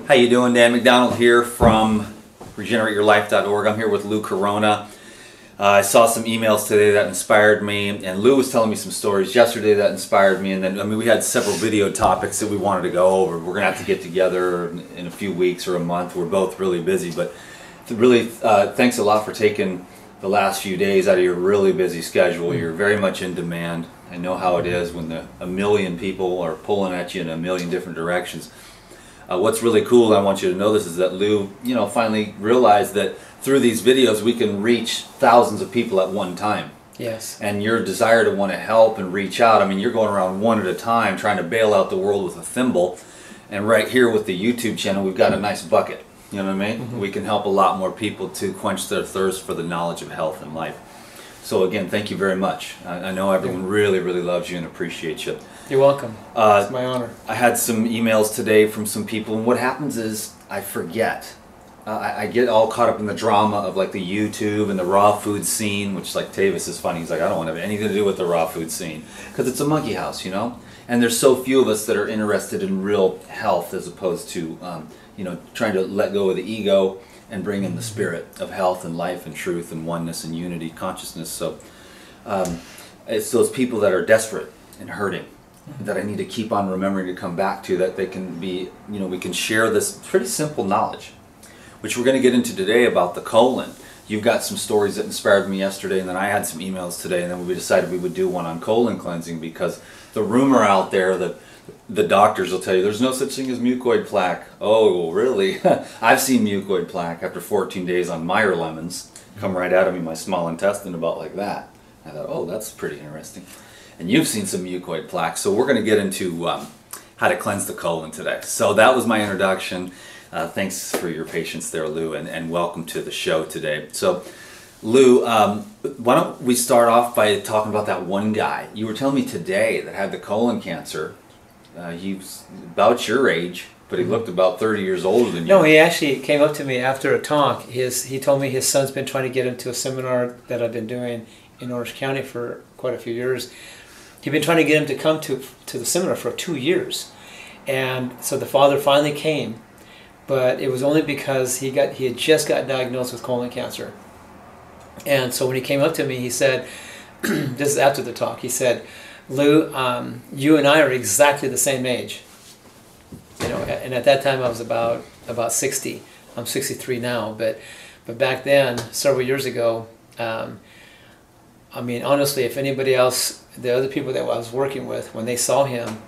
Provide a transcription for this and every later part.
How you doing? Dan McDonald here from regenerateyourlife.org. I'm here with Lou Corona. I saw some emails today that inspired me, and Lou was telling me some stories yesterday that inspired me, and then we had several video topics that we wanted to go over. We're going to have to get together in a few weeks or a month. We're both really busy, but really thanks a lot for taking the last few days out of your really busy schedule. You're very much in demand. I know how it is when a million people are pulling at you in a million different directions. What's really cool, I want you to know this, is that Lou, finally realized that through these videos we can reach thousands of people at one time. Yes. And your desire to want to help and reach out, I mean, you're going around one at a time trying to bail out the world with a thimble. And right here with the YouTube channel, we've got a nice bucket. You know what I mean? Mm-hmm. We can help a lot more people to quench their thirst for the knowledge of health and life. So again, thank you very much. I know everyone really, really loves you and appreciates you. You're welcome. It's my honor. I had some emails today from some people, and what happens is I forget. I get all caught up in the drama of like the YouTube and the raw food scene, which like Tavis is funny. He's like, I don't want to have anything to do with the raw food scene because it's a monkey house, And there's so few of us that are interested in real health as opposed to, trying to let go of the ego and bring in the spirit of health and life and truth and oneness and unity, consciousness. So it's those people that are desperate and hurting that I need to keep on remembering to come back to, that they can be, we can share this pretty simple knowledge, which we're going to get into today about the colon. You've got some stories that inspired me yesterday, and then I had some emails today, and then we decided we would do one on colon cleansing because the rumor out there that the doctors will tell you there's no such thing as mucoid plaque. Oh, really? I've seen mucoid plaque after 14 days on Meyer lemons come right out of me, my small intestine, about like that. I thought, oh, that's pretty interesting. And you've seen some mucoid plaque, so we're going to get into how to cleanse the colon today. So that was my introduction. Thanks for your patience there, Lou, and welcome to the show today. So, Lou, why don't we start off by talking about that one guy you were telling me today that had the colon cancer. He's about your age, but he looked about 30 years older than you. No, he actually came up to me after a talk. He told me his son's been trying to get him to a seminar that I've been doing in Orange County for quite a few years. He'd been trying to get him to come to the seminar for 2 years. And so the father finally came, but it was only because he had just got diagnosed with colon cancer. And so when he came up to me, he said, this is after the talk, he said, Lou, you and I are exactly the same age. And at that time I was about 60. I'm 63 now, but back then, several years ago, I mean, honestly, if anybody else, the other people that I was working with, when they saw him,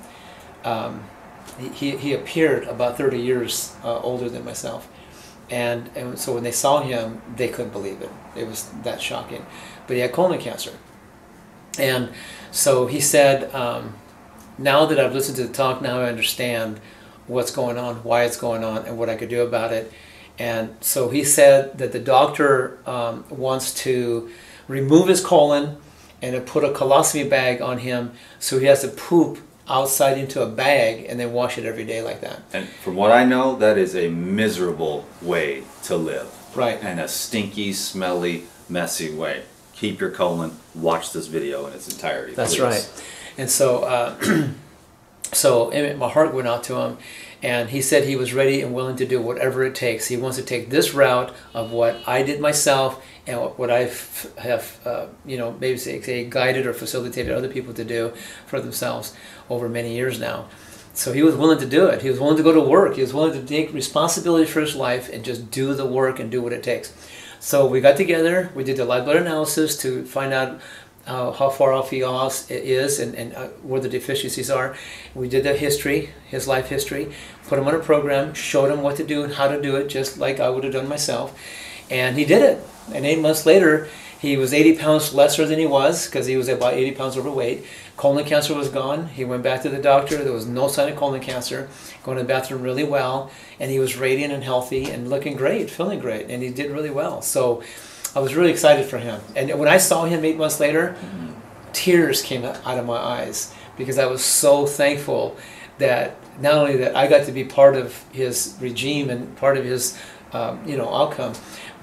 he appeared about 30 years older than myself. And so when they saw him, they couldn't believe it. It was that shocking. But he had colon cancer. And so he said, now that I've listened to the talk, now I understand what's going on, why it's going on, and what I could do about it. And so he said that the doctor wants to remove his colon and to put a colostomy bag on him, so he has to poop outside into a bag and then wash it every day like that. And from what I know, that is a miserable way to live. Right. And a stinky, smelly, messy way. Keep your colon, watch this video in its entirety. That's please. right. And so, my heart went out to him, and he said he was ready and willing to do whatever it takes. He wants to take this route of what I did myself and what I have, maybe say guided or facilitated other people to do for themselves over many years now. So he was willing to do it. He was willing to go to work. He was willing to take responsibility for his life and just do the work and do what it takes. So we got together, we did the live blood analysis to find out how far off he is and where the deficiencies are. We did the history, his life history, put him on a program, showed him what to do and how to do it, just like I would have done myself. And he did it. And 8 months later, he was 80 pounds lesser than he was, because he was about 80 pounds overweight. Colon cancer was gone. He went back to the doctor. There was no sign of colon cancer. Going to the bathroom really well. And he was radiant and healthy and looking great, feeling great. And he did really well. So I was really excited for him. And when I saw him 8 months later, tears came out of my eyes, because I was so thankful that not only that I got to be part of his regime and part of his outcome,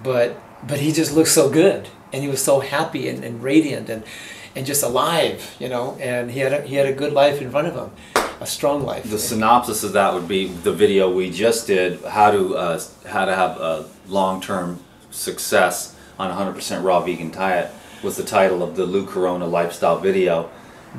but he just looked so good, and he was so happy and radiant and just alive, and he had a good life in front of him. a strong life. The synopsis of that would be the video we just did, how to have a long-term success on 100% raw vegan diet, was the title of the Lou Corona lifestyle video.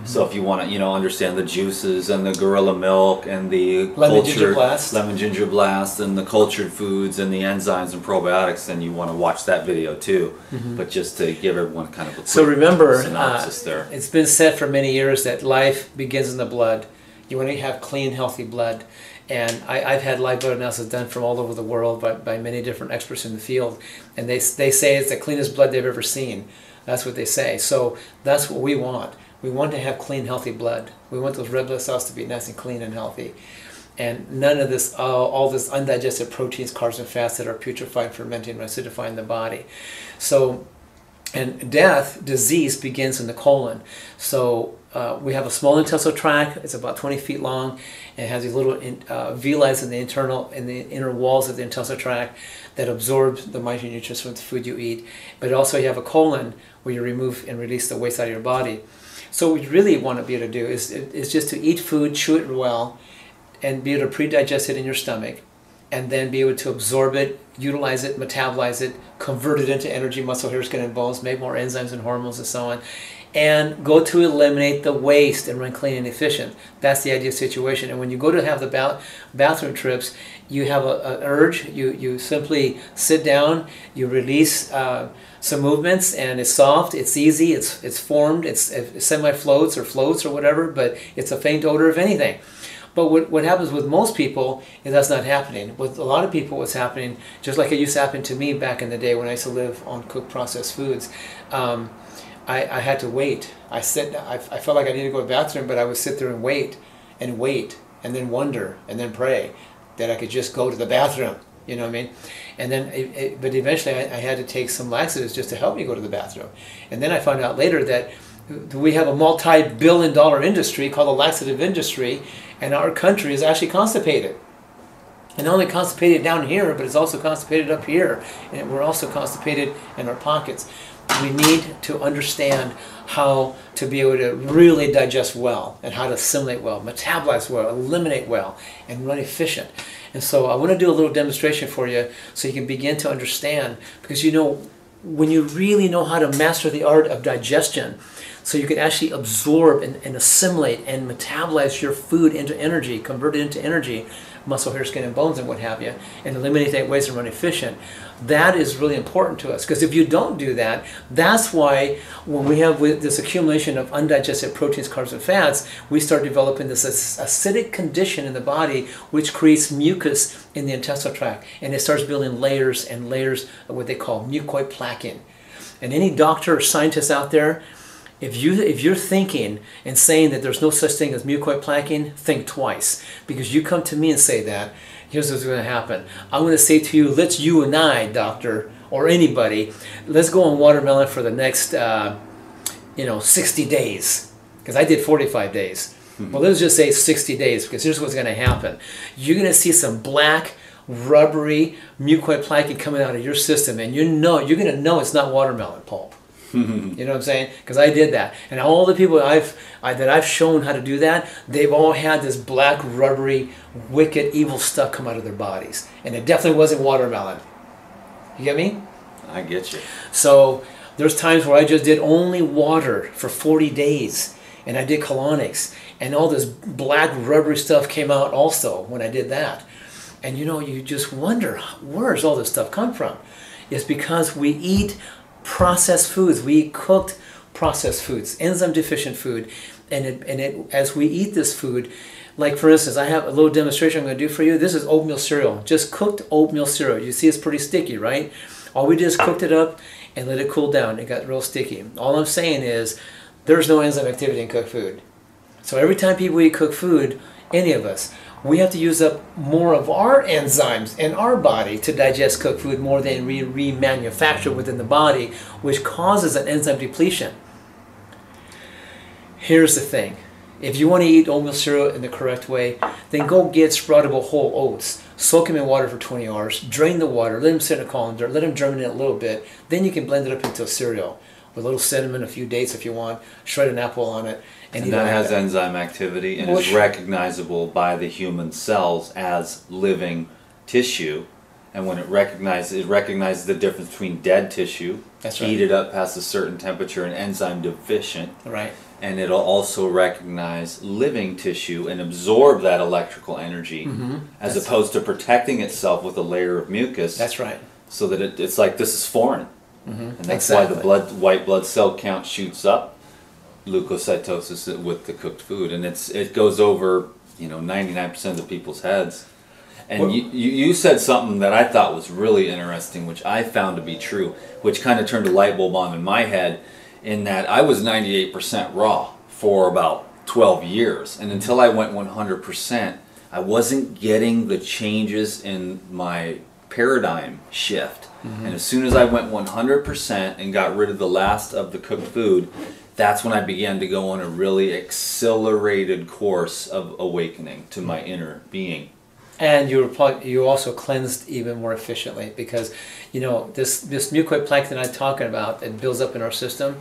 So if you want to, understand the juices and the gorilla milk and the lemon ginger blast and the cultured foods and the enzymes and probiotics, then you want to watch that video too. But just to give everyone kind of a quick remember, synopsis there. It's been said for many years that life begins in the blood. You want to have clean, healthy blood. And I've had live blood analysis done from all over the world by many different experts in the field. And they say it's the cleanest blood they've ever seen. That's what they say. So that's what we want. We want to have clean, healthy blood. We want those red blood cells to be nice and clean and healthy. And none of this, all this undigested proteins, carbs, and fats that are putrefied, fermenting, and acidifying the body. So, and death, disease, begins in the colon. So we have a small intestinal tract. It's about 20 feet long, and it has these little villi in the inner walls of the intestinal tract that absorb the micronutrients from the food you eat. But also you have a colon where you remove and release the waste out of your body. So what we really want to be able to do is just to eat food, chew it well, and be able to pre-digest it in your stomach, and then be able to absorb it, utilize it, metabolize it, convert it into energy, muscle, hair, skin, and bones, make more enzymes and hormones and so on, and go to eliminate the waste and run clean and efficient. That's the ideal situation. And when you go to have the bathroom trips, you have an urge, you simply sit down, you release some movements, and it's soft, it's easy, it's formed, it's semi-floats or floats or whatever, but it's a faint odor of anything. But what happens with most people is that's not happening. With a lot of people, what's happening, just like it used to happen to me back in the day when I used to live on cooked processed foods, I had to wait. I felt like I needed to go to the bathroom, but I would sit there and wait, and then wonder, and then pray that I could just go to the bathroom. You know what I mean? And then, but eventually I had to take some laxatives just to help me go to the bathroom. And then I found out later that we have a multi-billion-dollar industry called the laxative industry, and our country is actually constipated. And not only constipated down here, but it's also constipated up here. And we're also constipated in our pockets. We need to understand how to be able to really digest well, and how to assimilate well, metabolize well, eliminate well, and run efficient. And so I want to do a little demonstration for you so you can begin to understand, because when you really know how to master the art of digestion, so you can actually absorb and assimilate and metabolize your food into energy, convert it into energy, muscle, hair, skin, and bones, and what have you, and eliminate that waste and run efficient. That is really important to us, because if you don't do that, that's why when we have this accumulation of undigested proteins, carbs, and fats, we start developing this acidic condition in the body, which creates mucus in the intestinal tract, and it starts building layers and layers of what they call mucoid plaquing. And any doctor or scientist out there, if you're thinking and saying that there's no such thing as mucoid plaquing, think twice. Because you come to me and say that, here's what's going to happen. I'm going to say to you, you and I, doctor, or anybody, let's go on watermelon for the next 60 days. Because I did 45 days. Well, let's just say 60 days, because here's what's going to happen. You're going to see some black, rubbery mucoid plaquing coming out of your system, and you're going to know it's not watermelon pulp. You know what I'm saying? Because I did that, and all the people that I've shown how to do that, they've all had this black, rubbery, wicked, evil stuff come out of their bodies, and it definitely wasn't watermelon. You get me? I get you. So there's times where I just did only water for 40 days, and I did colonics, and all this black, rubbery stuff came out also when I did that. And you just wonder, where's all this stuff come from? It's because we eat processed foods. We eat cooked processed foods, enzyme deficient food, and as we eat this food, like for instance, I have a little demonstration I'm going to do for you. This is oatmeal cereal, just cooked oatmeal cereal. You see it's pretty sticky, right? All we did is cooked it up and let it cool down. It got real sticky. All I'm saying is there's no enzyme activity in cooked food. So every time people eat cooked food, any of us, we have to use up more of our enzymes in our body to digest cooked food more than we remanufacture within the body, which causes an enzyme depletion. Here's the thing. If you want to eat oatmeal cereal in the correct way, then go get sproutable whole oats. Soak them in water for 20 hours. Drain the water. Let them sit in a colander. Let them germinate a little bit. Then you can blend it up into a cereal. with a little cinnamon, a few dates if you want, shred an apple on it. And that has enzyme activity and is recognizable by the human cells as living tissue. And when it recognizes the difference between dead tissue, heated up past a certain temperature, and enzyme deficient. Right. And it'll also recognize living tissue and absorb that electrical energy, as opposed to protecting itself with a layer of mucus. That's right. So that it's like, this is foreign. And that's why the white blood cell count shoots up, leukocytosis with the cooked food. And it goes over, 99% of the people's heads. And you said something that I thought was really interesting, which I found to be true, which kind of turned a light bulb on in my head, in that I was 98% raw for about 12 years. And until I went 100%, I wasn't getting the changes in my paradigm shift. And as soon as I went 100% and got rid of the last of the cooked food, that's when I began to go on a really accelerated course of awakening to my inner being. And you also cleansed even more efficiently, because this mucoid plankton I'm talking about, it builds up in our system.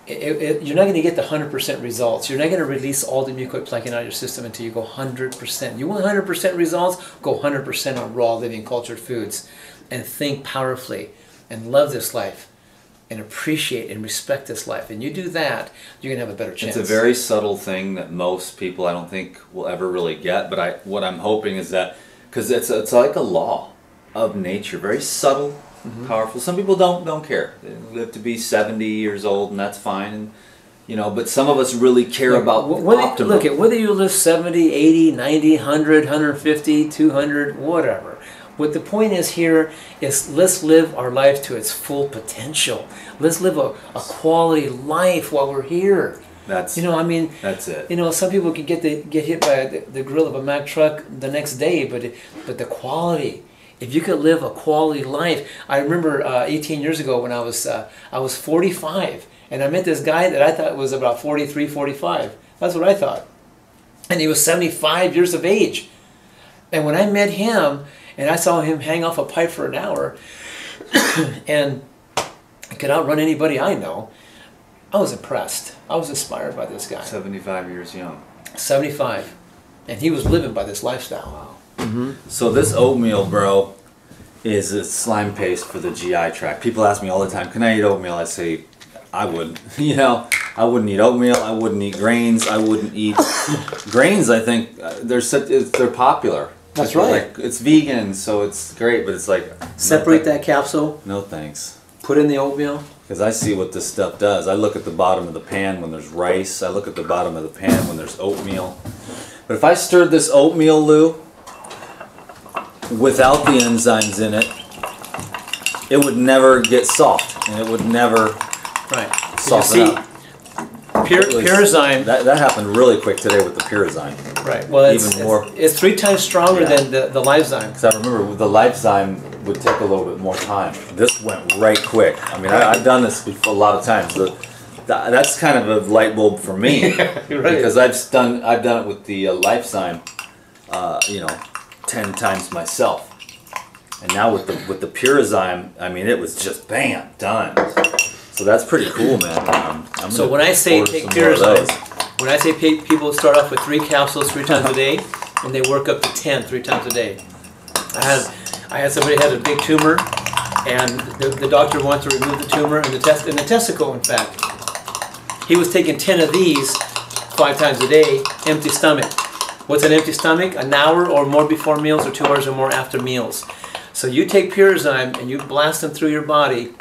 You're not going to get the 100% results. You're not going to release all the mucoid plankton out of your system until you go 100%. You want 100% results? Go 100% on raw, living, cultured foods, and think powerfully, and love this life, and appreciate and respect this life. And you do that, you're going to have a better chance. It's a very subtle thing that most people, I don't think, will ever really get. But what I'm hoping is that, because it's like a law of nature, very subtle, powerful. Some people don't care. They live to be 70 years old, and that's fine. And but some of us really care about optimum. Look at whether you live 70, 80, 90, 100, 150, 200, whatever. What the point is here is, let's live our life to its full potential. Let's live a quality life while we're here. That's that's it. Some people can get hit by the grill of a Mack truck the next day, but the quality. If you could live a quality life. I remember 18 years ago when I was 45, and I met this guy that I thought was about 43, 45. That's what I thought. And he was 75 years of age. And when I met him, and I saw him hang off a pipe for an hour, and could outrun anybody I know, I was impressed. I was inspired by this guy. 75 years young. 75. And he was living by this lifestyle. Wow. So this oatmeal, bro, is a slime paste for the GI tract. People ask me all the time, can I eat oatmeal? I say, I wouldn't. I wouldn't eat oatmeal. I wouldn't eat grains. I wouldn't eat grains. I think they're popular. That's right. Like, it's vegan, so it's great, but it's like... Separate that capsule. No thanks. Put in the oatmeal. Because I see what this stuff does. I look at the bottom of the pan when there's rice. I look at the bottom of the pan when there's oatmeal. But if I stirred this oatmeal, Lou, without the enzymes in it, it would never get soft, and it would never soften up. Pyrazyme. That happened really quick today with the Pyrazyme. Right. Well, it's 3 times stronger than the Lifezyme. Because I remember the Lifezyme would take a little bit more time. This went right quick. I mean, I've done this before a lot of times. That's kind of a light bulb for me. Because I've done it with the Lifezyme, 10 times myself. And now with the Pyrazyme, I mean, it was just bam, done. So that's pretty cool, man. So when I say take Pyrazyme, when I say people start off with 3 capsules 3 times a day, and they work up to 10 3 times a day. I had somebody who had a big tumor, and the doctor wanted to remove the tumor in the testicle, in fact. He was taking 10 of these 5 times a day, empty stomach. What's an empty stomach? An hour or more before meals, or 2 hours or more after meals. So you take Pyrazyme and you blast them through your body,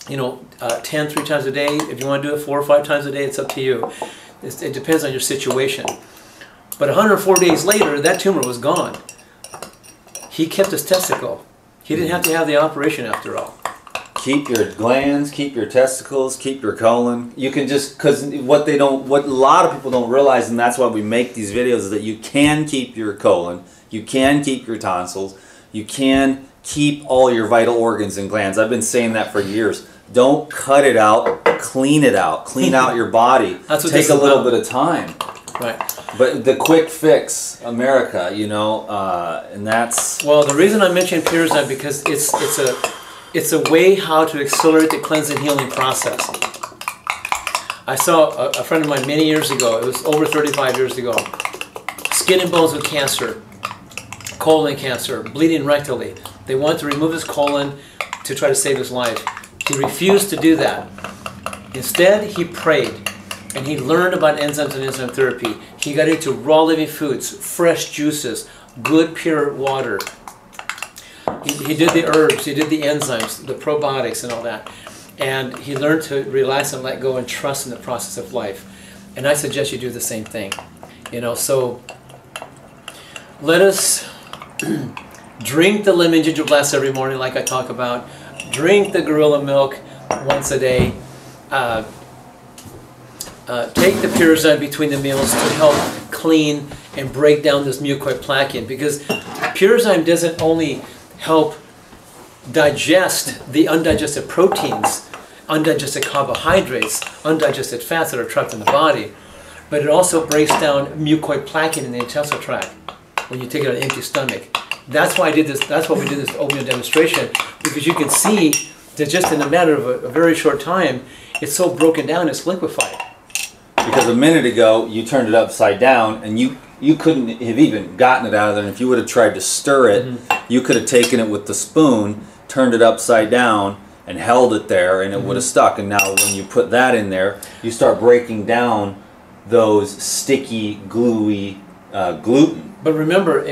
10 3 times a day. If you want to do it 4 or 5 times a day, it's up to you. It depends on your situation. But 104 days later, that tumor was gone. He kept his testicle. He didn't have to have the operation after all. Keep your glands, keep your testicles, keep your colon. You can just, because what a lot of people don't realize, and that's why we make these videos, is that you can keep your colon, you can keep your tonsils, you can keep all your vital organs and glands. I've been saying that for years. Don't cut it out, clean it out. Clean out your body. That's what Take a little bit of time. Right. But the quick fix, America, and that's... Well, the reason I mentioned Pyrazyme because it's a way how to accelerate the cleanse and healing process. I saw a friend of mine many years ago, it was over 35 years ago, skin and bones with cancer, colon cancer, bleeding rectally. They wanted to remove his colon to try to save his life. He refused to do that. Instead, he prayed, and he learned about enzymes and enzyme therapy. He got into raw living foods, fresh juices, good pure water. He did the herbs, he did the enzymes, the probiotics and all that. And he learned to relax and let go and trust in the process of life. And I suggest you do the same thing. You know, so let us drink the lemon ginger blast every morning like I talk about. Drink the gorilla milk once a day. Take the Pyrazine between the meals to help clean and break down this mucoid plaque in, because Pyrazine doesn't only help digest the undigested proteins, undigested carbohydrates, undigested fats that are trapped in the body, but it also breaks down mucoid plaque in the intestinal tract when you take it on an empty stomach. That's why I did this. That's why we did this oatmeal demonstration, because you can see that just in a matter of a very short time, it's so broken down, it's liquefied. Because a minute ago you turned it upside down, and you couldn't have even gotten it out of there. And if you would have tried to stir it, you could have taken it with the spoon, turned it upside down, and held it there, and it would have stuck. And now when you put that in there, you start breaking down those sticky, gluey gluten. But remember,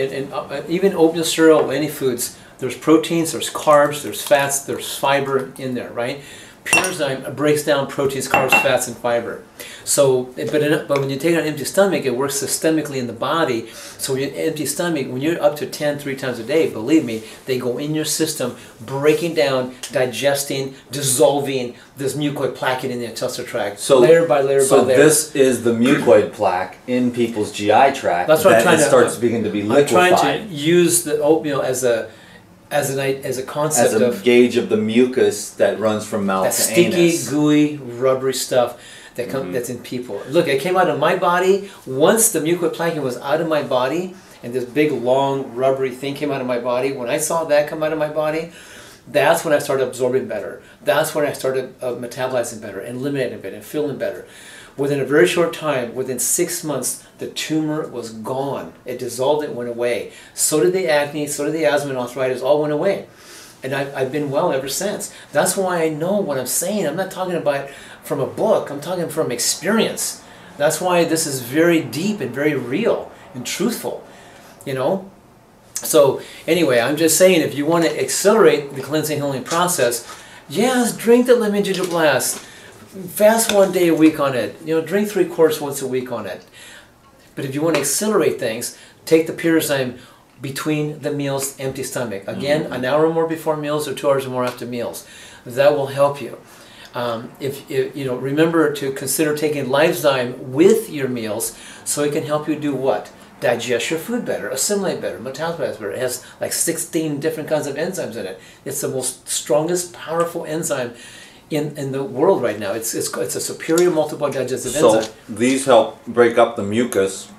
even oatmeal cereal, any foods, there's proteins, there's carbs, there's fats, there's fiber in there, right? Pyrazine breaks down proteins, carbs, fats, and fiber. So, but when you take it on an empty stomach, it works systemically in the body. So when you're empty stomach, when you're up to 10, 3 times a day, believe me, they go in your system, breaking down, digesting, dissolving this mucoid plaque in the intestinal tract, so, layer by layer by layer. So this is the mucoid plaque in people's GI tract. That's what I'm trying to. Starts begin to be liquefied. I'm trying to use the oatmeal as a concept, as a gauge of the mucus that runs from mouth that to sticky, anus. gooey, rubbery stuff that that's in people. Look, it came out of my body. Once the mucoid plaque was out of my body, and this big, long, rubbery thing came out of my body, when I saw that come out of my body, that's when I started absorbing better. That's when I started metabolizing better, and eliminating better, and feeling better. Within a very short time, within 6 months, the tumor was gone. It dissolved, it went away. So did the acne, so did the asthma and arthritis, all went away. And I've been well ever since. That's why I know what I'm saying. I'm not talking about from a book, I'm talking from experience. That's why this is very deep and very real and truthful, you know? So anyway, I'm just saying, if you want to accelerate the cleansing healing process, yes, drink the lemon ginger blast. Fast 1 day a week on it. You know, drink 3 quarts once a week on it. But if you want to accelerate things, take the Pyrazine between the meals, empty stomach. Again, an hour or more before meals, or 2 hours or more after meals. That will help you. If you know, remember to consider taking Lifezyme with your meals, so it can help you do what? Digest your food better, assimilate better, metabolize better. It has like 16 different kinds of enzymes in it. It's the most strongest, powerful enzyme in the world right now. It's a superior multiple digestive enzyme. So these help break up the mucus,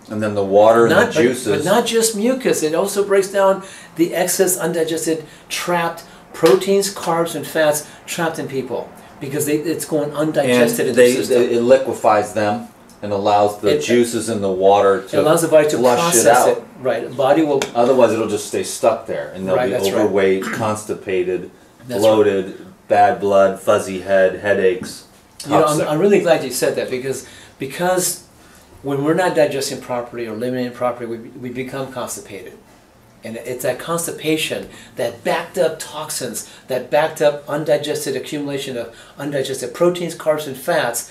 and then the water and the juices. But not just mucus. It also breaks down the excess, undigested, trapped proteins, carbs, and fats trapped in people, because it's going undigested in the system. It liquefies them and allows the juices in the water to it allows the body to process it out. it. Right. The body will. Otherwise, it'll just stay stuck there, and they'll be overweight, constipated, bloated. Bad blood, fuzzy head, headaches. You know, I'm really glad you said that, because when we're not digesting properly or eliminating properly, we become constipated. And it's that constipation, that backed up toxins, that backed up undigested accumulation of undigested proteins, carbs, and fats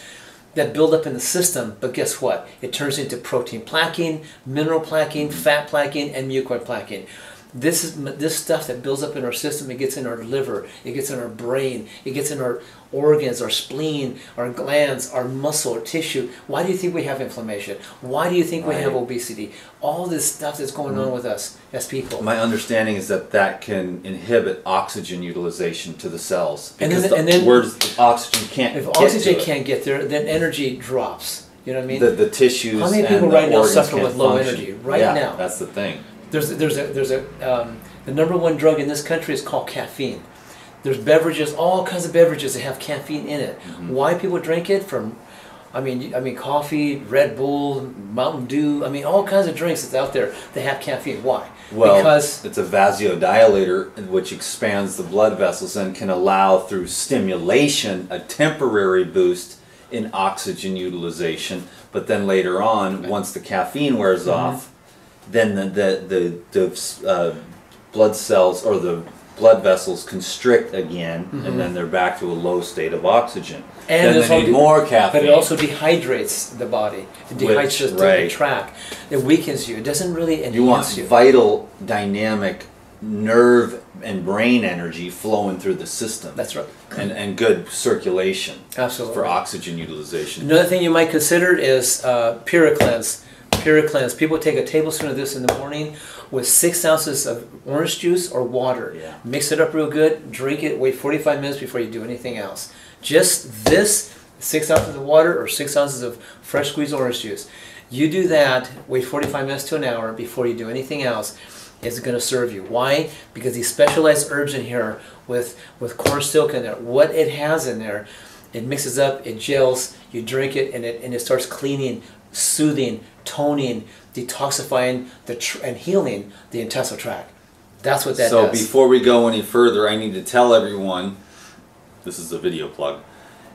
that build up in the system. But guess what? It turns into protein plaquing, mineral plaquing, fat plaquing, and mucoid plaquing. This stuff that builds up in our system, it gets in our liver, it gets in our brain, it gets in our organs, our spleen, our glands, our muscle, our tissue. Why do you think we have inflammation? Why do you think we have obesity? All this stuff that's going on with us as people. My understanding is that can inhibit oxygen utilization to the cells. And because then oxygen can't if oxygen can't get there, then energy drops. You know what I mean? The tissues. How many people right now suffer with low energy? Right now. That's the thing. The #1 drug in this country is called caffeine. There's beverages, all kinds of beverages that have caffeine in it. Why people drink it? I mean, coffee, Red Bull, Mountain Dew. I mean, all kinds of drinks that's out there. They have caffeine. Why? Well, because it's a vasodilator, which expands the blood vessels and can allow, through stimulation, a temporary boost in oxygen utilization. But then later on, once the caffeine wears off, then the blood cells or the blood vessels constrict again, and then they're back to a low state of oxygen. And then they need more caffeine. But it also dehydrates the body. It dehydrates the tract. It weakens you. It doesn't really enhance you. You want vital, dynamic nerve and brain energy flowing through the system. That's right. And good circulation. Absolutely. For oxygen utilization. Another thing you might consider is Puricleanse. Puricleanse. People take a tablespoon of this in the morning with 6 ounces of orange juice or water. Yeah. Mix it up real good, drink it, wait 45 minutes before you do anything else. Just this, 6 ounces of water or 6 ounces of fresh squeezed orange juice. You do that, wait 45 minutes to an hour before you do anything else. It's going to serve you. Why? Because these specialized herbs in here with corn silk in there, what it has in there, it mixes up, it gels, you drink it, and it starts cleaning, soothing, toning, detoxifying and healing the intestinal tract. That's what that does. So before we go any further, I need to tell everyone, this is a video plug,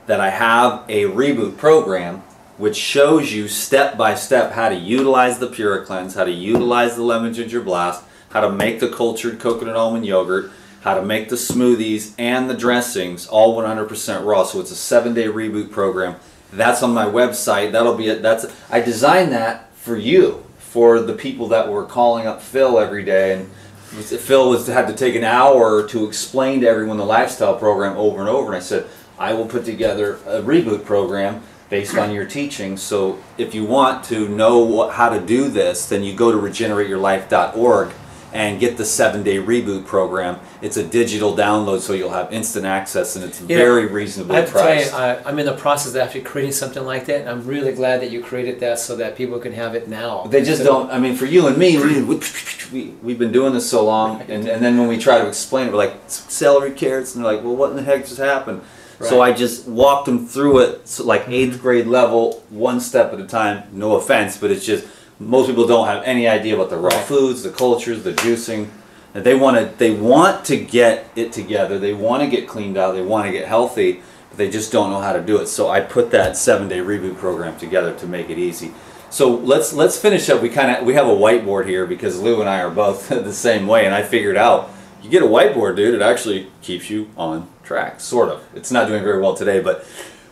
that I have a reboot program which shows you step by step how to utilize the Puricleanse, how to utilize the lemon ginger blast, how to make the cultured coconut almond yogurt, how to make the smoothies and the dressings all 100% raw. So it's a 7-day reboot program. That's on my website. That'll be it. I designed that for you, for the people that were calling up Phil every day, and Phil had to take an hour to explain to everyone the lifestyle program over and over. And I said, I will put together a reboot program based on your teaching. So if you want to know how to do this, then you go to regenerateyourlife.org and get the 7-day reboot program. It's a digital download, so you'll have instant access, and it's very reasonably priced. I'm in the process of actually creating something like that, and I'm really glad that you created that so that people can have it now. They just don't, I mean, for you and me, we've been doing this so long, and then when we try to explain it, we're like, celery, carrots, and they're like, well, what in the heck just happened? Right. So I just walked them through it, like 8th grade level, one step at a time. No offense, but it's just, most people don't have any idea about the raw foods, the cultures, the juicing. And they want to get it together. They want to get cleaned out. They want to get healthy, but they just don't know how to do it. So I put that 7-day reboot program together to make it easy. So let's finish up. We have a whiteboard here because Lou and I are both the same way, and I figured out you get a whiteboard, dude. It actually keeps you on track, sort of. It's not doing very well today, but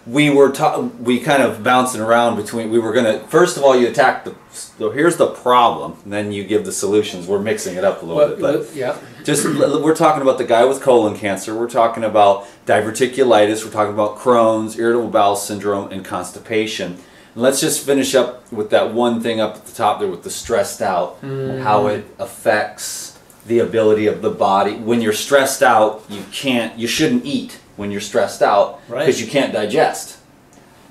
we kind of bouncing around between. We were gonna, first of all, you attack so here's the problem, and then you give the solutions. We're mixing it up a little bit, but yeah. We're talking about the guy with colon cancer. We're talking about diverticulitis. We're talking about Crohn's, irritable bowel syndrome, and constipation. And let's just finish up with that one thing up at the top there with the stressed out, and how it affects the ability of the body. When you're stressed out, you shouldn't eat when you're stressed out, because you can't digest.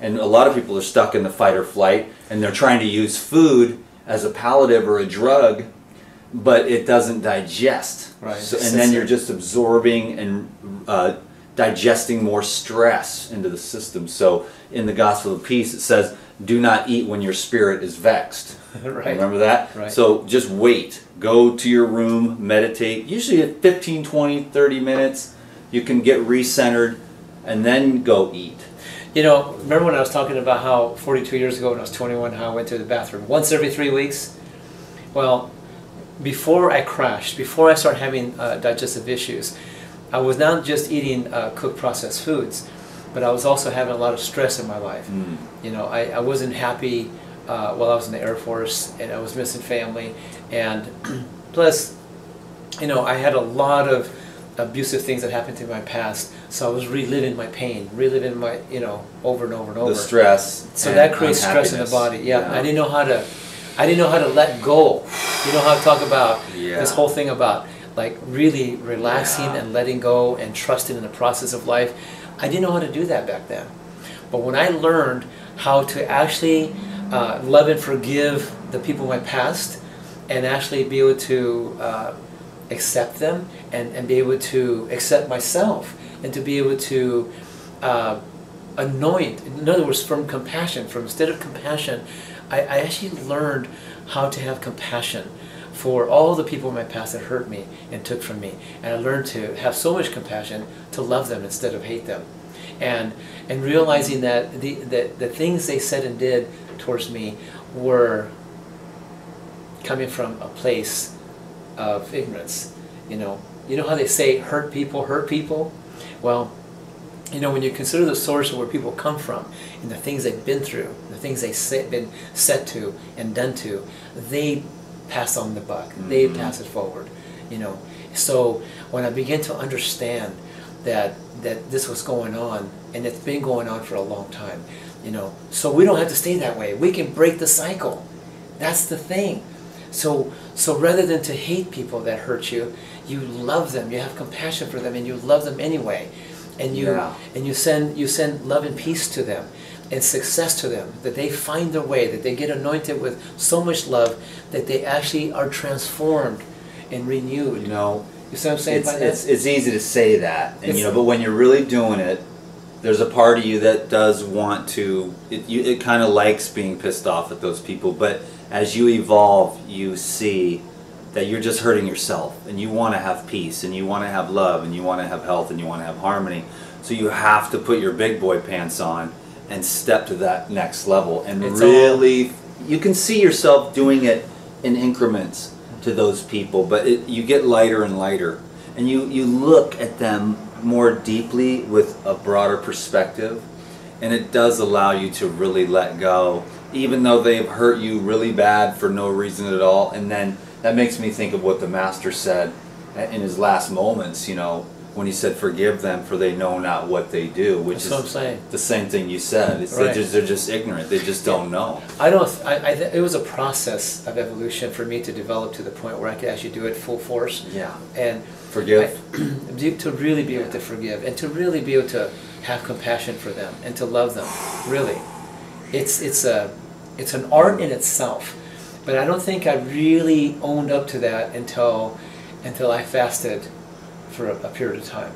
And a lot of people are stuck in the fight or flight, and they're trying to use food as a palliative or a drug, but it doesn't digest. Right. So, and then you're just absorbing and digesting more stress into the system. So in the Gospel of Peace it says, do not eat when your spirit is vexed. Right. Remember that? Right. So just wait. Go to your room, meditate. Usually at 15, 20, 30 minutes. You can get recentered, and then go eat. You know, remember when I was talking about how 42 years ago when I was 21, how I went to the bathroom once every 3 weeks? Well, before I crashed, before I started having digestive issues, I was not just eating cooked processed foods, but I was also having a lot of stress in my life. You know, I wasn't happy while I was in the Air Force, and I was missing family, and plus, you know, I had a lot of abusive things that happened to me in my past, so I was reliving my pain, reliving my, you know, over and over and over. The stress. So that creates stress in the body. Yeah. I didn't know how to let go. You know how to talk about this whole thing about like really relaxing and letting go and trusting in the process of life. I didn't know how to do that back then. But when I learned how to actually love and forgive the people in my past, and actually be able to accept them, and be able to accept myself, and to be able to anoint. In other words, from compassion, from instead of compassion, I actually learned how to have compassion for all the people in my past that hurt me and took from me. And I learned to have so much compassion to love them instead of hate them. And realizing that the things they said and did towards me were coming from a place of ignorance. You know how they say hurt people hurt people? Well, when you consider the source of where people come from and the things they've been through, the things they've been said to and done to, they pass on the buck. They pass it forward. So when I began to understand that this was going on, and it's been going on for a long time, so we don't have to stay that way. We can break the cycle. That's the thing. So rather than to hate people that hurt you, you love them. You have compassion for them, and you love them anyway. And you send love and peace to them, and success to them, that they find their way, that they get anointed with so much love that they actually are transformed and renewed. You see what I'm saying? It's easy to say that, and but when you're really doing it, there's a part of you that does want to. It kind of likes being pissed off at those people, but as you evolve, you see that you're just hurting yourself, and you want to have peace, and you want to have love, and you want to have health, and you want to have harmony. So you have to put your big boy pants on and step to that next level, and you can see yourself doing it in increments to those people, but you get lighter and lighter, and you look at them more deeply with a broader perspective, and it does allow you to really let go, even though they've hurt you really bad for no reason at all. And then that makes me think of what the Master said in his last moments, when he said, "Forgive them, for they know not what they do," which is the same thing you said. It's they're just ignorant. They just don't know. It was a process of evolution for me to develop to the point where I could actually do it full force. Yeah. And forgive. To really be able to forgive, and to really be able to have compassion for them, and to love them. Really, it's an art in itself. But I don't think I really owned up to that until I fasted for a period of time,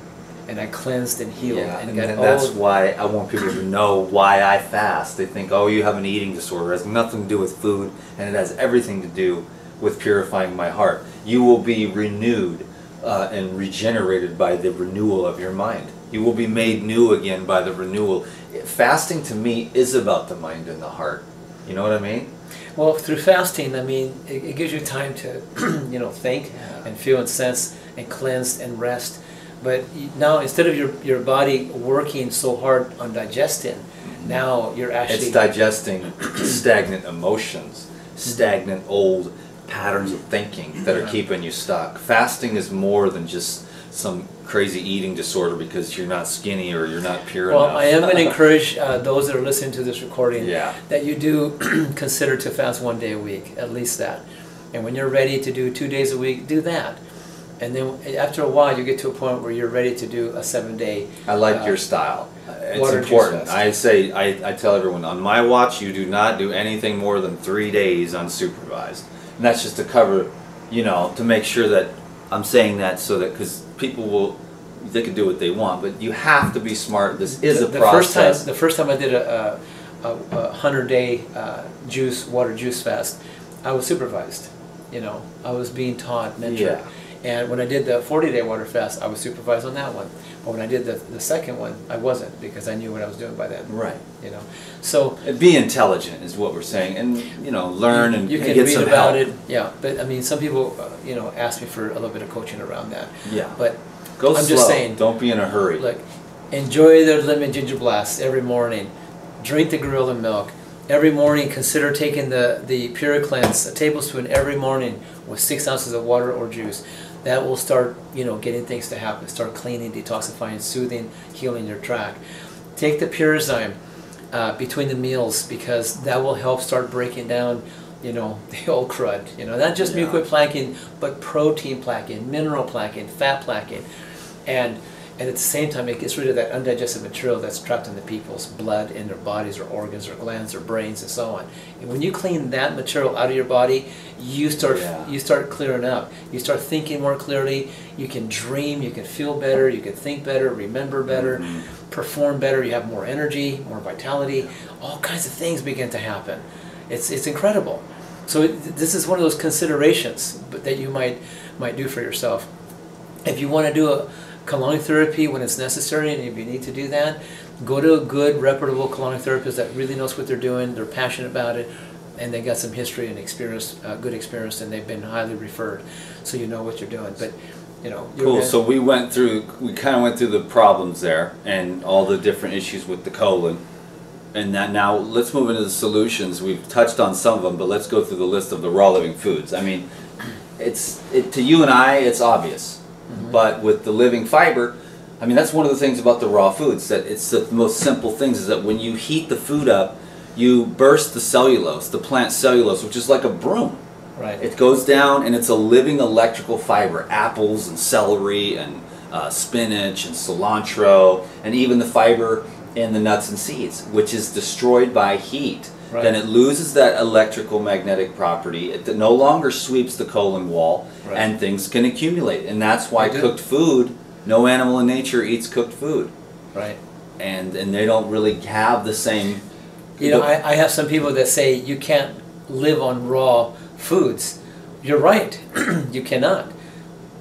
and I cleansed and healed. And that's why I want people to know why I fast. They think, oh, you have an eating disorder. It has nothing to do with food, and it has everything to do with purifying my heart. You will be renewed and regenerated by the renewal of your mind. You will be made new again by the renewal. Fasting to me is about the mind and the heart. You know what I mean? Well, through fasting, it gives you time to, think and feel and sense and cleanse and rest. But now, instead of your body working so hard on digesting, now you're actually... It's digesting stagnant emotions, stagnant old patterns of thinking that are keeping you stuck. Fasting is more than just some crazy eating disorder because you're not skinny or you're not pure enough. Well, I am going to encourage those that are listening to this recording that you do consider to fast 1 day a week, at least that. And when you're ready to do 2 days a week, do that. And then after a while, you get to a point where you're ready to do a 7-day. I like your style. It's important. I tell everyone, on my watch, you do not do anything more than 3 days unsupervised. And that's just to cover, to make sure that I'm saying that so that, because people they can do what they want, but you have to be smart. This is a process. The first time I did a 100-day water juice fast, I was supervised. I was being taught, mentored. Yeah. And when I did the 40-day water fast, I was supervised on that one. But when I did the second one, I wasn't, because I knew what I was doing by then. Right. So be intelligent is what we're saying, and learn and you can get read some about help. it. Yeah, but some people ask me for a little bit of coaching around that. Yeah. But I'm slow. Just saying, don't be in a hurry. Look, enjoy the lemon ginger blast every morning. Drink the gorilla milk. Every morning, consider taking the Pure Cleanse, a tablespoon every morning with 6 ounces of water or juice. That will start, getting things to happen. Start cleaning, detoxifying, soothing, healing your tract. Take the Purazyme between the meals, because that will help start breaking down, the old crud. Not just mucoid plaquing, but protein plaquing, mineral plaquing, fat plaquing. And and at the same time it gets rid of that undigested material that's trapped in the people's blood, in their bodies or organs or glands or brains and so on. And when you clean that material out of your body, you start clearing up. You start thinking more clearly. You can dream, you can feel better, you can think better, remember better, perform better, you have more energy, more vitality. All kinds of things begin to happen. It's incredible. So this is one of those considerations that you might do for yourself. If you want to do a colonic therapy when it's necessary, and if you need to do that, go to a good, reputable colonic therapist that really knows what they're doing, they're passionate about it, and they got some history and experience, good experience, and they've been highly referred, so you know what you're doing. But you know, cool. So we kind of went through the problems there and all the different issues with the colon, and that now let's move into the solutions. We've touched on some of them, but let's go through the list of the raw living foods. I mean, to you and I, it's obvious. But with the living fiber, I mean, that's one of the things about the raw foods, that it's the most simple things, is that when you heat the food up, you burst the cellulose, the plant cellulose, which is like a broom. Right. It goes down and it's a living electrical fiber. Apples and celery and spinach and cilantro, and even the fiber in the nuts and seeds, which is destroyed by heat. Right. Then it loses that electrical magnetic property. It no longer sweeps the colon wall, right. and things can accumulate. And that's why cooked food, no animal in nature eats cooked food. Right. And they don't really have the same... You know, I have some people that say you can't live on raw foods. You're right, you cannot.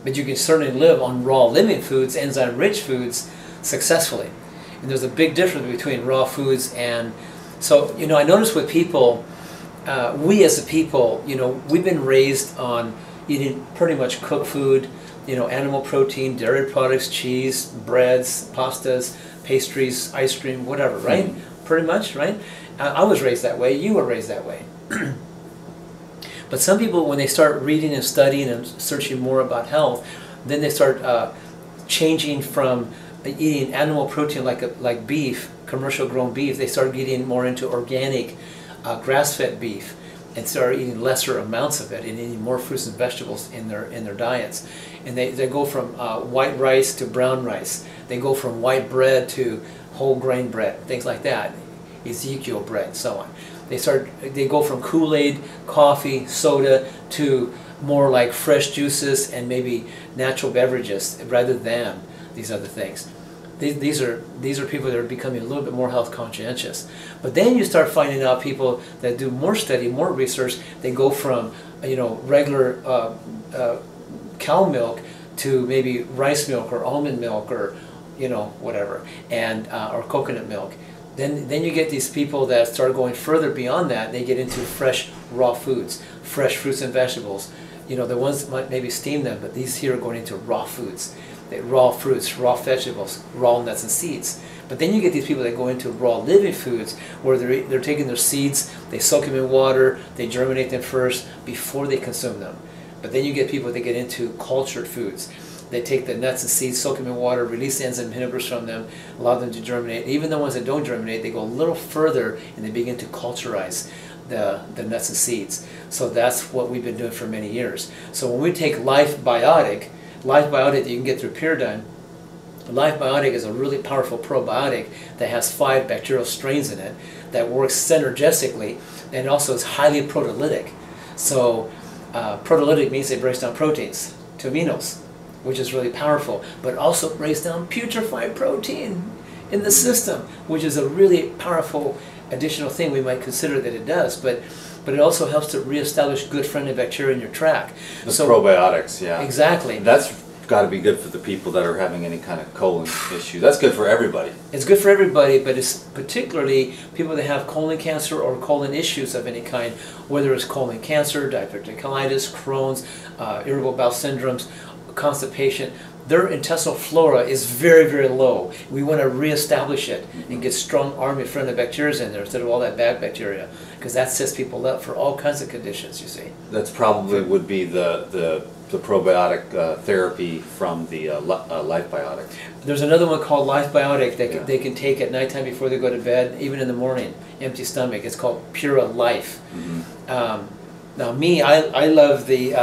But you can certainly live on raw living foods, enzyme-rich foods, successfully. And there's a big difference between raw foods and... So, you know, I notice with people, we as a people, you know, we've been raised on eating pretty much cooked food, you know, animal protein, dairy products, cheese, breads, pastas, pastries, ice cream, whatever, right? Pretty much, right? I was raised that way, you were raised that way. But some people, when they start reading and studying and searching more about health, then they start changing from eating animal protein like beef, commercial grown beef. They start getting more into organic grass-fed beef and start eating lesser amounts of it and eating more fruits and vegetables in their diets. And they go from white rice to brown rice. They go from white bread to whole grain bread, things like that, Ezekiel bread, so on. They go from Kool-Aid, coffee, soda to more like fresh juices and maybe natural beverages rather than these other things. These are people that are becoming a little bit more health conscientious. But then you start finding out people that do more study, more research. They go from, you know, regular cow milk to maybe rice milk or almond milk or, you know, whatever, and or coconut milk. Then you get these people that start going further beyond that. They get into fresh raw foods, fresh fruits and vegetables. You know, the ones that might maybe steam them, but these here are going into raw foods. Raw fruits, raw vegetables, raw nuts and seeds. But then you get these people that go into raw living foods where they're taking their seeds, they soak them in water, they germinate them first before they consume them. But then you get people that get into cultured foods. They take the nuts and seeds, soak them in water, release the enzyme inhibitors from them, allow them to germinate. Even the ones that don't germinate, they go a little further and they begin to culturize the nuts and seeds. So that's what we've been doing for many years. So when we take Life Biotic that you can get through Pyridine, Life Biotic is a really powerful probiotic that has 5 bacterial strains in it that works synergistically and also is highly proteolytic. So proteolytic means it breaks down proteins to aminos, which is really powerful, but also breaks down putrefied protein in the system, which is a really powerful additional thing we might consider that it does. But it also helps to reestablish good friendly bacteria in your tract. The probiotics, yeah. Exactly. That's got to be good for the people that are having any kind of colon issue. That's good for everybody. It's good for everybody, but it's particularly people that have colon cancer or colon issues of any kind, whether it's colon cancer, diverticulitis, Crohn's, irritable bowel syndromes, constipation. Their intestinal flora is very, very low. We want to reestablish it and get strong army of friendly bacteria in there instead of all that bad bacteria, because that sets people up for all kinds of conditions, you see. That's probably would be the probiotic therapy from the Life Biotic. There's another one called Life Biotic that they can take at nighttime before they go to bed, even in the morning, empty stomach. It's called Pura Life. Now me, I love the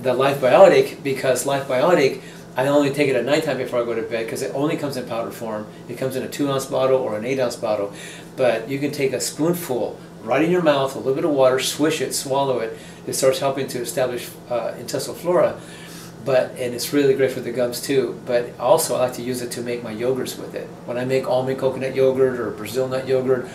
Life Biotic because Life Biotic I only take it at nighttime before I go to bed because it only comes in powder form. It comes in a 2-ounce bottle or an 8-ounce bottle. But you can take a spoonful right in your mouth, a little bit of water, swish it, swallow it. It starts helping to establish intestinal flora. And it's really great for the gums too. But also I like to use it to make my yogurts with it. When I make almond coconut yogurt or Brazil nut yogurt,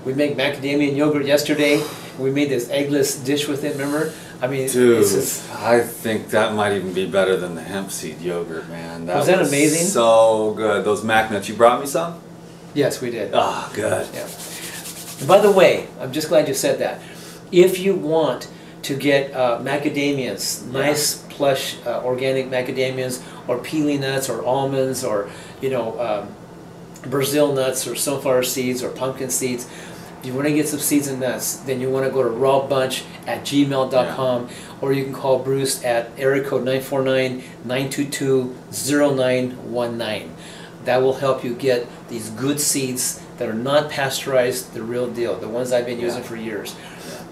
we make macadamia yogurt yesterday. We made this eggless dish with it, remember? I mean, dude, it's just, I think that might even be better than the hemp seed yogurt, man. Was that amazing? So good. Those mac nuts, you brought me some? yes, we did. Oh, good. Yeah. And by the way, I'm just glad you said that. If you want to get macadamias, nice plush organic macadamias, or peely nuts, or almonds, or Brazil nuts, or sunflower seeds, or pumpkin seeds. If you want to get some seeds and nuts, then you want to go to rawbunch@gmail.com, or you can call Bruce at area code 949-922-0919. That will help you get these good seeds that are not pasteurized, the real deal, the ones I've been using for years.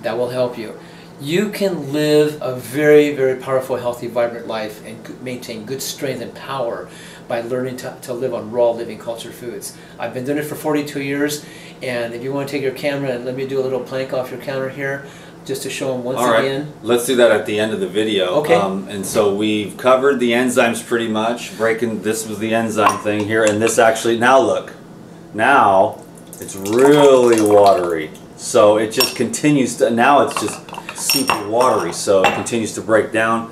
That will help you. You can live a very, very powerful, healthy, vibrant life and maintain good strength and power by learning to live on raw, living culture foods. I've been doing it for 42 years, and if you want to take your camera and let me do a little plank off your counter here, just to show them once again. Let's do that at the end of the video. Okay. And so we've covered the enzymes pretty much. This was the enzyme thing here, and this actually, now look, now it's really watery. So it just continues to, now it's just super watery, so it continues to break down.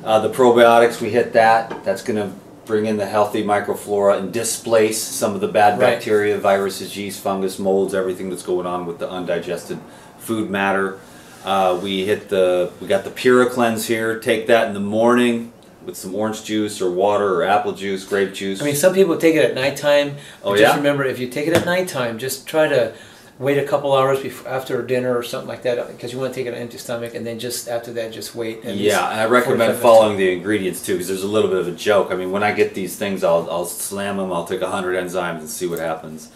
The probiotics, we hit that. That's going to bring in the healthy microflora and displace some of the bad bacteria, viruses, yeast, fungus, molds, everything that's going on with the undigested food matter. We got the Pura Cleanse here. Take that in the morning with some orange juice or water or apple juice, grape juice. I mean, some people take it at nighttime. Oh, just remember, if you take it at nighttime, just try to wait a couple hours after dinner or something like that, because you want to take it on an empty stomach, and then just after that, just wait. And I recommend following the ingredients too, because there's a little bit of a joke. I mean, when I get these things, I'll slam them. I'll take 100 enzymes and see what happens.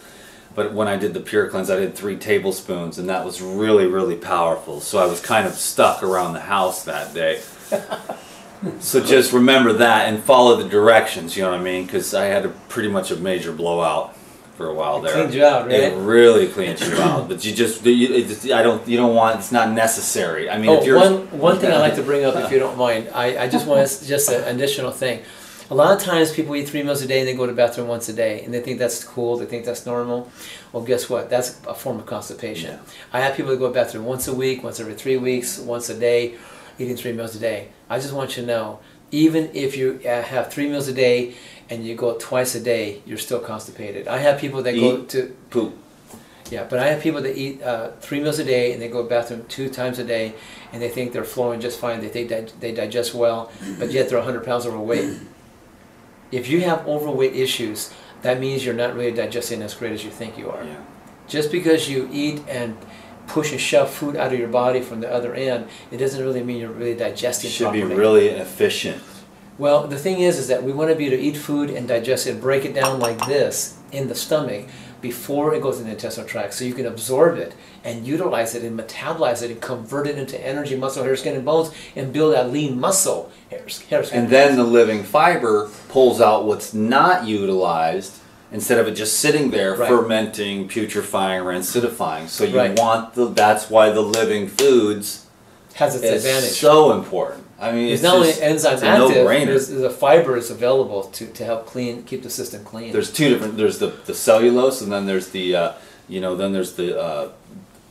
But when I did the Pure Cleanse, I did 3 tablespoons, and that was really, really powerful. So I was kind of stuck around the house that day. So just remember that and follow the directions. You know what I mean? Because I had pretty much a major blowout for a while there. Cleaned you out, right? It really cleans you out, but you don't want. It's not necessary. I mean, if you're one thing I like to bring up, if you don't mind, I just want just an additional thing. A lot of times people eat 3 meals a day and they go to the bathroom once a day, and they think that's cool. They think that's normal. Well, guess what? That's a form of constipation. Yeah. I have people that go to the bathroom once a week, once every 3 weeks, once a day, eating 3 meals a day. I just want you to know, even if you have 3 meals a day and you go twice a day, you're still constipated. I have people that go to poop. Yeah, but I have people that eat 3 meals a day and they go to the bathroom 2 times a day, and they think they're flowing just fine. They think that they digest well, but yet they're 100 pounds overweight. If you have overweight issues, that means you're not really digesting as great as you think you are. Yeah. Just because you eat and push and shove food out of your body from the other end, it doesn't really mean you're really digesting properly. Should be really efficient. Well, the thing is that we want to be able to eat food and digest it, break it down like this in the stomach before it goes in the intestinal tract, so you can absorb it and utilize it and metabolize it and convert it into energy, muscle, hair, skin, and bones, and build that lean muscle, hair, skin, and then the living fiber pulls out what's not utilized instead of it just sitting there fermenting, putrefying, or acidifying. So you want that's why the living foods has its advantage. So important. I mean, it's not only enzyme active, the fiber is available to help keep the system clean. There's 2 different. There's the cellulose, and then there's the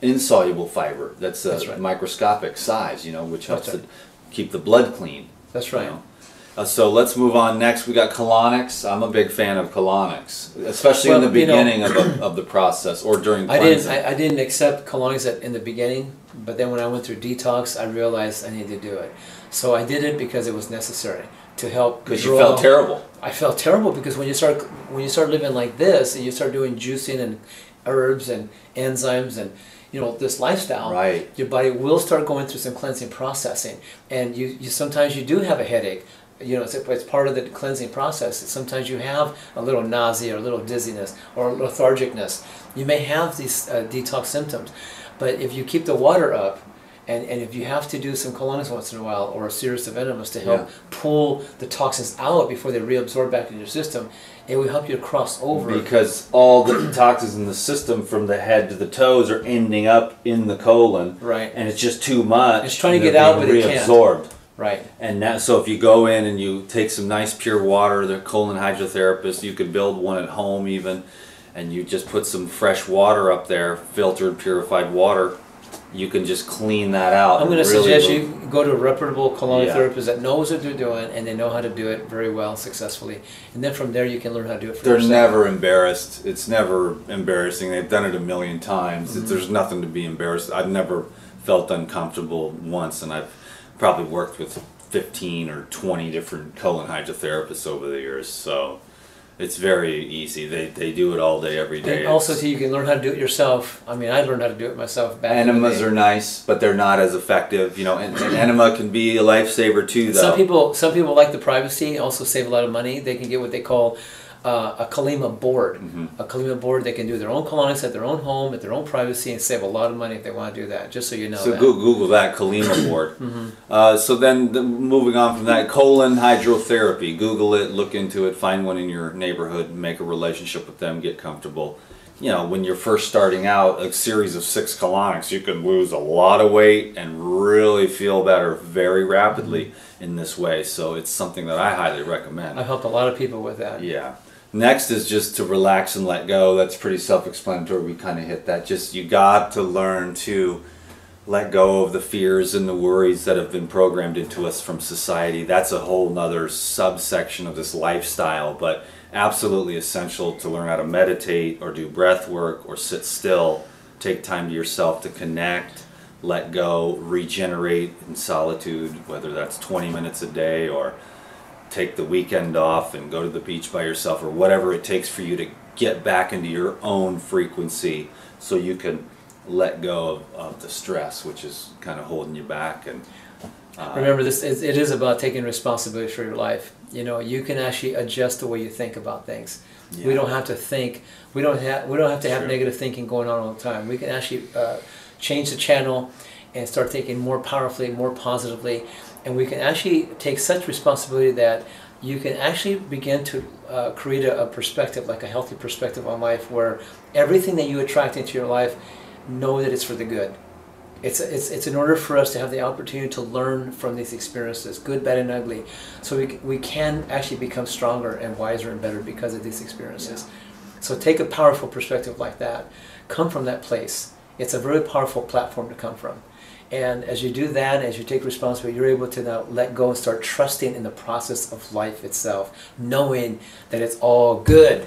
insoluble fiber. That's microscopic size, which helps to keep the blood clean. That's right. So let's move on next. We got colonics. I'm a big fan of colonics, especially in the beginning of the process or during cleansing. I didn't accept colonics in the beginning, but then when I went through detox, I realized I needed to do it. So I did it because it was necessary to help. Because you felt terrible. I felt terrible because when you start living like this and you start doing juicing and herbs and enzymes and this lifestyle, your body will start going through some cleansing processing, and you sometimes you do have a headache. It's part of the cleansing process. Sometimes you have a little nausea or a little dizziness or lethargicness. You may have these detox symptoms, but if you keep the water up And if you have to do some colonics once in a while, or a series of enemas to help pull the toxins out before they reabsorb back into your system, it will help you to cross over. Because all the toxins in the system from the head to the toes are ending up in the colon. Right. And it's just too much. It's trying to get out, but it can't. Reabsorbed. Right. And now, so if you go in and you take some nice pure water, the colon hydrotherapist, you could build one at home even, and you just put some fresh water up there, filtered, purified water, you can just clean that out. I'm going to suggest you go to a reputable colonic therapist that knows what they're doing, and they know how to do it very well, successfully. And then from there you can learn how to do it for yourself. They're never embarrassed. It's never embarrassing. They've done it a million times. There's nothing to be embarrassed. I've never felt uncomfortable once, and I've probably worked with 15 or 20 different colon hydrotherapists over the years, so it's very easy. They do it all day, every day. And also, too, you can learn how to do it yourself. I mean, I learned how to do it myself back in the day. Enemas are nice, but they're not as effective. You know, and enema can be a lifesaver too, though. Some people like the privacy, also save a lot of money. They can get what they call a Kalima board. A Kalima board, they can do their own colonics at their own home, at their own privacy, and save a lot of money if they want to do that, just so you know so that. Google that, Kalima board. So then moving on from that, colon hydrotherapy. Google it, look into it, find one in your neighborhood, make a relationship with them, get comfortable. You know, when you're first starting out, a series of 6 colonics, you can lose a lot of weight and really feel better very rapidly in this way. So it's something that I highly recommend. I've helped a lot of people with that. Yeah. Next is just to relax and let go. That's pretty self-explanatory. We kind of hit that. Just you got to learn to let go of the fears and the worries that have been programmed into us from society. That's a whole nother subsection of this lifestyle, but absolutely essential to learn how to meditate or do breath work or sit still. Take time to yourself to connect, let go, regenerate in solitude, whether that's 20 minutes a day or take the weekend off and go to the beach by yourself, or whatever it takes for you to get back into your own frequency so you can let go of the stress which is kind of holding you back. And remember, it is about taking responsibility for your life. You know, you can actually adjust the way you think about things. We don't have to think, we don't have to have negative thinking going on all the time. We can actually change the channel and start thinking more powerfully, more positively. And we can actually take such responsibility that you can actually begin to create a perspective, like a healthy perspective on life, where everything that you attract into your life, know that it's for the good. It's in order for us to have the opportunity to learn from these experiences, good, bad, and ugly, so we can actually become stronger and wiser and better because of these experiences. So take a powerful perspective like that. Come from that place. It's a very powerful platform to come from. And as you do that, as you take responsibility, you're able to now let go and start trusting in the process of life itself, knowing that it's all good,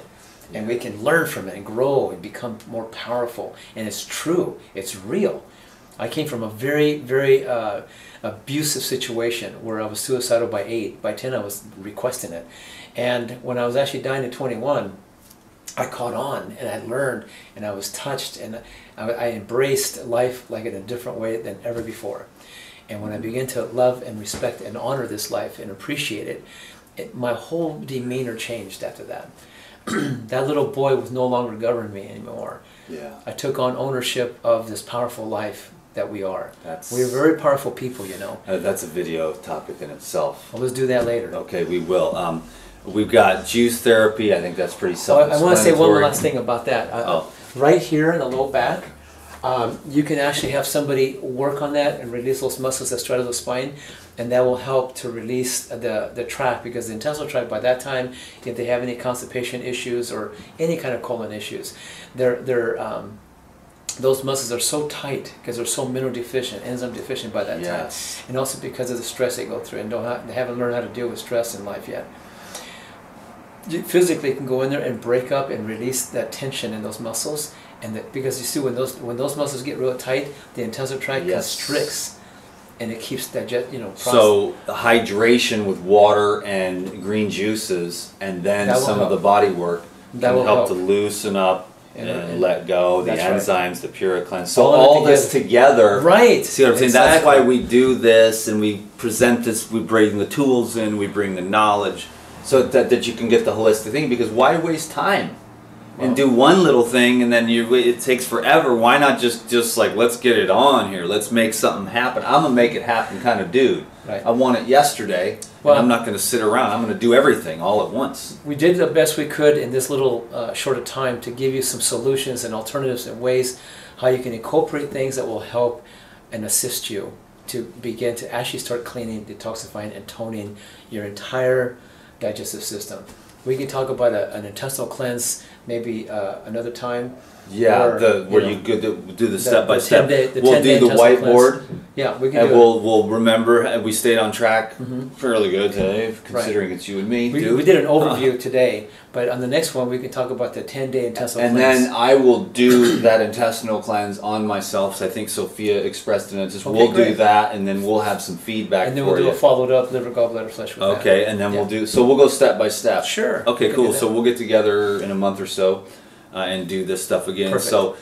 and we can learn from it and grow and become more powerful. And it's true, it's real. I came from a very, very abusive situation where I was suicidal by 8. By 10, I was requesting it. And when I was actually dying at 21, I caught on, and I learned, and I was touched, and I embraced life like in a different way than ever before. And when I began to love and respect and honor this life and appreciate it, my whole demeanor changed after that. That little boy was no longer governing me anymore. Yeah. I took on ownership of this powerful life that we are. We're very powerful people, you know. That's a video topic in itself. Well, let's do that later. Okay, we will. We've got juice therapy. I think that's pretty self-explanatory. I want to say one last thing about that. Right here in the low back, you can actually have somebody work on that and release those muscles that straddle the spine, and that will help to release the tract, because the intestinal tract, by that time, if they have any constipation issues or any kind of colon issues, those muscles are so tight because they're so mineral deficient, enzyme deficient by that time, and also because of the stress they go through and they haven't learned how to deal with stress in life yet. You physically can go in there and break up and release that tension in those muscles, and because you see when those muscles get real tight, the intestinal tract constricts, and it keeps that So hydration with water and green juices, and then some of the body work can help to loosen up and let go the enzymes, the pure cleanse. So all this together, right? See what I'm saying? That's why we do this, and we present this. We bring the tools in, we bring the knowledge, so that you can get the holistic thing. Because why waste time? and do one little thing, and then it takes forever. Why not just like, let's get it on here. Let's make something happen. I'm gonna make it happen kind of dude. Right. I want it yesterday. Well, I'm not gonna sit around. I'm gonna do everything all at once. We did the best we could in this little short of time to give you some solutions and alternatives and ways how you can incorporate things that will help and assist you to begin to actually start cleaning, detoxifying, and toning your entire digestive system. We can talk about an intestinal cleanse maybe another time. Yeah, or, where you do the step by step. We'll do the whiteboard. Cleanse. Yeah, we can. And do we'll remember. We stayed on track fairly good today, considering it's you and me. We did an overview today, but on the next one we can talk about the 10-day intestinal cleanse. And then I will do that intestinal cleanse on myself. So I think Sophia expressed in it. We'll do that, and then we'll have some feedback. And then we'll do a followed up liver, gallbladder, flesh with that. Okay, and then we'll do. So we'll go step by step. Sure. Okay, cool. So we'll get together in a month or so and do this stuff again. Perfect.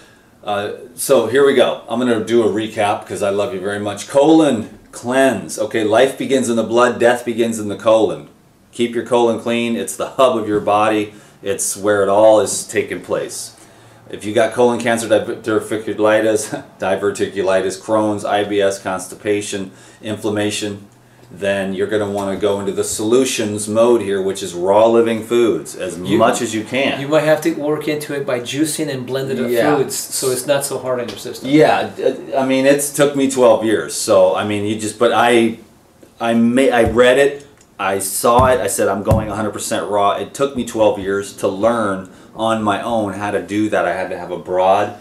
So here we go. I'm going to do a recap because I love you very much. Colon cleanse. Okay, life begins in the blood, death begins in the colon. Keep your colon clean. It's the hub of your body. It's where it all is taking place. If you got colon cancer, diverticulitis, Crohn's, IBS, constipation, inflammation, then you're going to want to go into the solutions mode here, which is raw living foods as much as you can. You might have to work into it by juicing and blended foods, so it's not so hard on your system. Yeah, I mean, it's took me 12 years. So I mean, I read it, I saw it, I said I'm going 100% raw. It took me 12 years to learn on my own how to do that. I had to have a broad,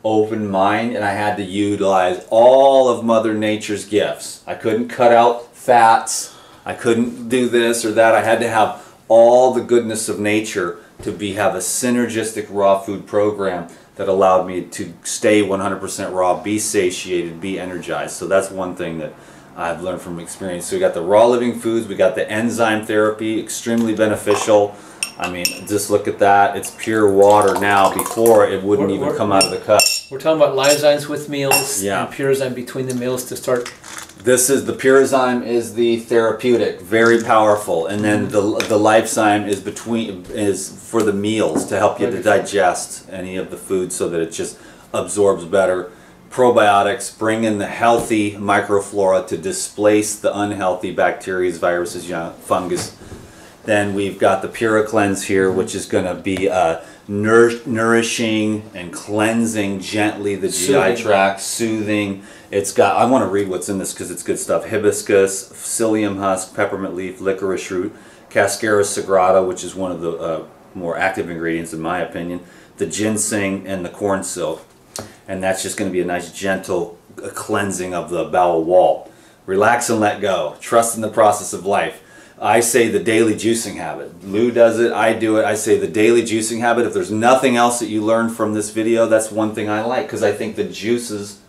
open mind, and I had to utilize all of Mother Nature's gifts. I couldn't cut out fats. I couldn't do this or that. I had to have all the goodness of nature to have a synergistic raw food program that allowed me to stay 100% raw, be satiated, be energized. So that's one thing that I've learned from experience. So we got the raw living foods, we got the enzyme therapy, extremely beneficial. I mean, just look at that. It's pure water now. Before, it wouldn't even come out of the cup. We're talking about Lysozymes with meals and Purazyme between the meals to start. This is the Purazyme is the therapeutic, very powerful, and then the Lysozyme is for the meals to help you to digest any of the food so that it just absorbs better. Probiotics bring in the healthy microflora to displace the unhealthy bacteria, viruses, fungus. Then we've got the Pura Cleanse here, which is going to be nourishing and cleansing gently the GI tract, soothing. It's got, I want to read what's in this because it's good stuff. Hibiscus, psyllium husk, peppermint leaf, licorice root, Cascara sagrada, which is one of the more active ingredients in my opinion, the ginseng, and the corn silk. And that's just going to be a nice gentle cleansing of the bowel wall. Relax and let go. Trust in the process of life. I say the daily juicing habit. Lou does it, I do it. I say the daily juicing habit. If there's nothing else that you learned from this video, that's one thing I like, because I think the juices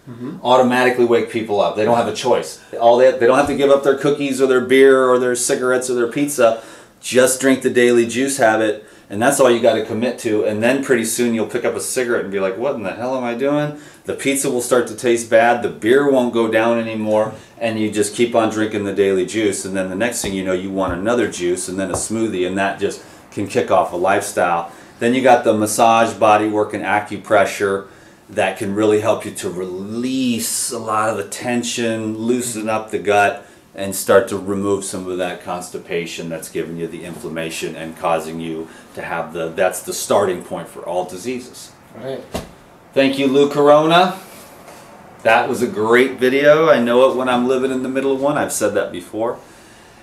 automatically wake people up. They don't have a choice. They don't have to give up their cookies or their beer or their cigarettes or their pizza. Just drink the daily juice habit, and that's all you got to commit to. And then pretty soon you'll pick up a cigarette and be like, what in the hell am I doing? The pizza will start to taste bad, the beer won't go down anymore, and you just keep on drinking the daily juice, and then the next thing you know, you want another juice and then a smoothie, and that just can kick off a lifestyle. Then you got the massage, body work, and acupressure that can really help you to release a lot of the tension, loosen up the gut, and start to remove some of that constipation that's giving you the inflammation and causing you to have that's the starting point for all diseases. All right. Thank you, Lou Corona. That was a great video. I know it when I'm living in the middle of one. I've said that before.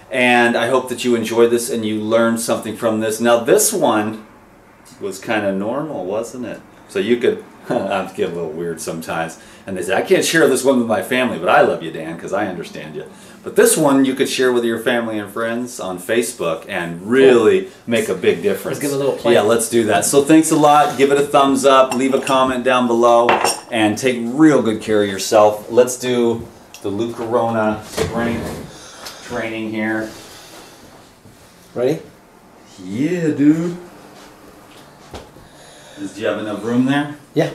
And I hope that you enjoyed this and you learned something from this. Now this one was kind of normal, wasn't it? So you could, I get a little weird sometimes. And they say, I can't share this one with my family, but I love you, Dan, because I understand you. But this one you could share with your family and friends on Facebook and really make a big difference. Let's give a little play. Yeah, let's do that. So thanks a lot. Give it a thumbs up. Leave a comment down below. And take real good care of yourself. Let's do the Lou Corona strength training here. Ready? Yeah, dude. Do you have enough room there? Yeah.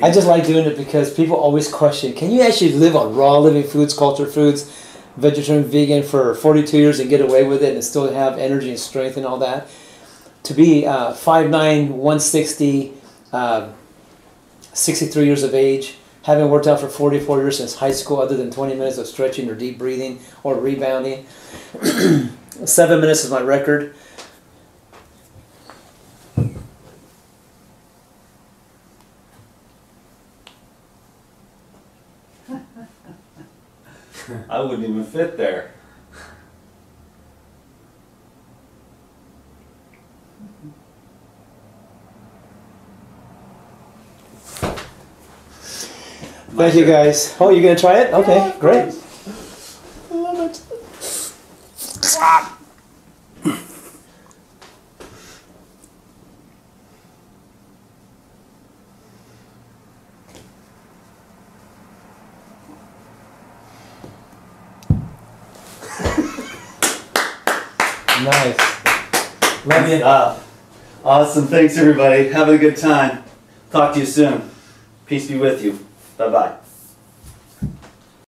I just like doing it because people always question, can you actually live on raw living foods, cultured foods? vegetarian, vegan for 42 years and get away with it and still have energy and strength and all that. To be 5'9", 160, 63 years of age, having worked out for 44 years since high school other than 20 minutes of stretching or deep breathing or rebounding. 7 minutes is my record. I wouldn't even fit there. Thank you guys. Oh, you're going to try it? Okay, great. I love it. Nice. Love you. Awesome. Thanks, everybody. Have a good time. Talk to you soon. Peace be with you. Bye-bye.